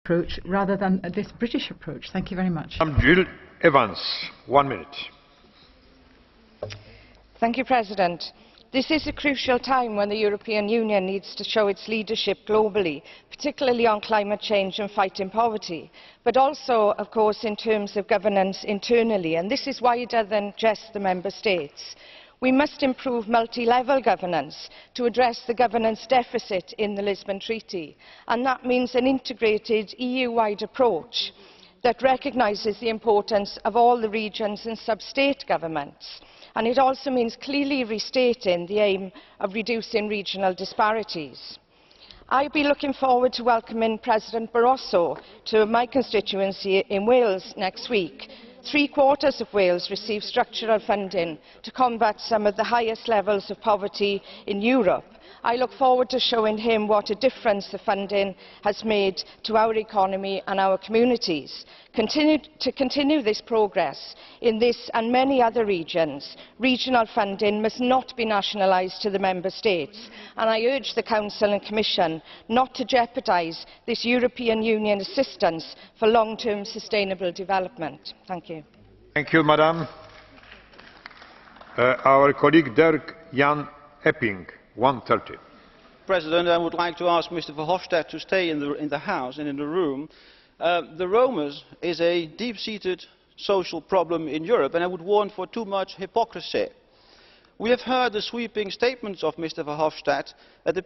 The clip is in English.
approach rather than this British approach. Thank you very much. Jill Evans, 1 minute. Thank you, President. This is a crucial time when the European Union needs to show its leadership globally, particularly on climate change and fighting poverty, but also, of course, in terms of governance internally, and this is wider than just the Member States. We must improve multi-level governance to address the governance deficit in the Lisbon Treaty, and that means an integrated EU-wide approach that recognises the importance of all the regions and sub-state governments. And it also means clearly restating the aim of reducing regional disparities. I'll be looking forward to welcoming President Barroso to my constituency in Wales next week. 3/4 of Wales receive structural funding to combat some of the highest levels of poverty in Europe. I look forward to showing him what a difference the funding has made to our economy and our communities. To continue this progress in this and many other regions, regional funding must not be nationalised to the Member States, and I urge the Council and Commission not to jeopardise this European Union assistance for long-term sustainable development. Thank you. Thank you, Madam. Our colleague Dirk Jan Epping, 1:30. President, I would like to ask Mr Verhofstadt to stay in the House and in the room. The Roma is a deep-seated social problem in Europe, and I would warn for too much hypocrisy. We have heard the sweeping statements of Mr Verhofstadt at the